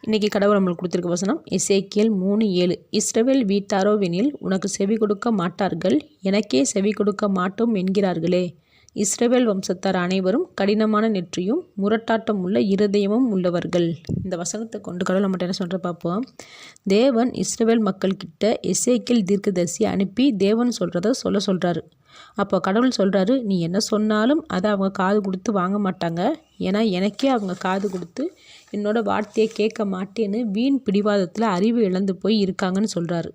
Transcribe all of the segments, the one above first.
இன்றைக்கி கடவுள் நம்மளுக்கு கொடுத்துருக்க வசனம் எசேக்கியேல் 3:7. இஸ்ரவேல் வீட்டாரோவெனில் உனக்கு செவி கொடுக்க மாட்டார்கள், எனக்கே செவி கொடுக்க மாட்டோம் என்கிறார்களே. இஸ்ரவேல் வம்சத்தார் அனைவரும் கடினமான நெற்றியும் முரட்டாட்டம் உள்ள இருதயமும் உள்ளவர்கள். இந்த வசனத்தை கொண்டு கடவுள் நம்மகிட்ட என்ன சொல்கிற பார்ப்போம். தேவன் இஸ்ரவேல் மக்கள்கிட்ட எசேக்கியேல் தீர்க்கதரிசியை அனுப்பி தேவன் சொல்கிறத சொல்கிறாரு. அப்போ கடவுள் சொல்கிறாரு, நீ என்ன சொன்னாலும் அதை அவங்க காது கொடுத்து வாங்க மாட்டாங்க. ஏன்னா எனக்கே அவங்க காது கொடுத்து என்னோட வார்த்தையை கேட்க மாட்டேன்னு வீண் பிடிவாதத்தில் அறிவு இழந்து போய் இருக்காங்கன்னு சொல்கிறாரு.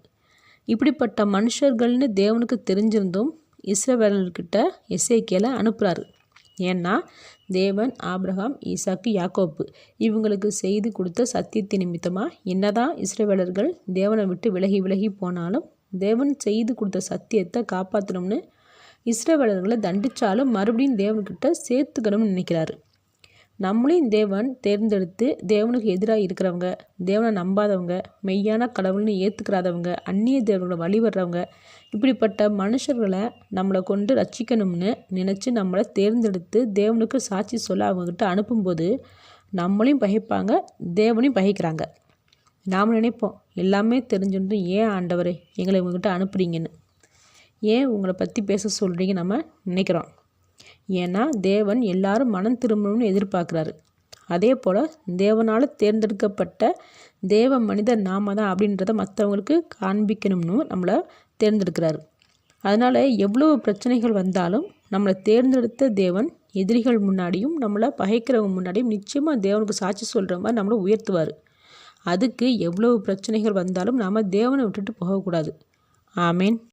இப்படிப்பட்ட மனுஷர்கள்னு தேவனுக்கு தெரிஞ்சிருந்தும் இஸ்ரவேலர்கிட்ட எசேக்கியேலை அனுப்புகிறாரு. ஏன்னா தேவன் ஆபிரகாம், ஈசாக்கு, யாக்கோப்பு இவங்களுக்கு செய்து கொடுத்த சத்தியத்தின் நிமித்தமாக என்னதான் இஸ்ரவேலர்கள் தேவனை விட்டு விலகி விலகி போனாலும் தேவன் செய்து கொடுத்த சத்தியத்தை காப்பாற்றணும்னு இஸ்ரவேலர்களை தண்டித்தாலும் மறுபடியும் தேவன்கிட்ட சேர்த்துக்கணும்னு நினைக்கிறாரு. நம்மளையும் தேவன் தேர்ந்தெடுத்து தேவனுக்கு எதிராக இருக்கிறவங்க, தேவனை நம்பாதவங்க, மெய்யான கடவுள்னு ஏற்றுக்கிறாதவங்க, அந்நிய தேவர்களை வழிபடுறவங்க, இப்படிப்பட்ட மனுஷர்களை நம்மளை கொண்டு ரட்சிக்கணும்னு நினச்சி நம்மளை தேர்ந்தெடுத்து தேவனுக்கு சாட்சி சொல்ல அவங்கக்கிட்ட அனுப்பும்போது நம்மளையும் பகைப்பாங்க, தேவனையும் பகைக்கிறாங்க. நாம் நினைப்போம், எல்லாமே தெரிஞ்சுட்டு ஏன் ஆண்டவரே எங்களை உங்ககிட்ட அனுப்புறீங்கன்னு, ஏன் உங்களை பற்றி பேச சொல்கிறீங்க நம்ம நினைக்கிறோம். ஏன்னா தேவன் எல்லாரும் மனம் திரும்பணும்னு எதிர்பார்க்குறாரு. அதே போல் தேவனால் தேர்ந்தெடுக்கப்பட்ட தேவ மனிதர் நாம தான் அப்படின்றத மற்றவங்களுக்கு காண்பிக்கணும்னு நம்மளை தேர்ந்தெடுக்கிறாரு. அதனால் எவ்வளோ பிரச்சனைகள் வந்தாலும் நம்மளை தேர்ந்தெடுத்த தேவன் எதிரிகள் முன்னாடியும் நம்மளை பகைக்கிறவங்க முன்னாடியும் நிச்சயமாக தேவனுக்கு சாட்சி சொல்கிற மாதிரி நம்மளை உயர்த்துவார். அதுக்கு எவ்வளோ பிரச்சனைகள் வந்தாலும் நாம் தேவனை விட்டுட்டு போகக்கூடாது. ஆமேன்.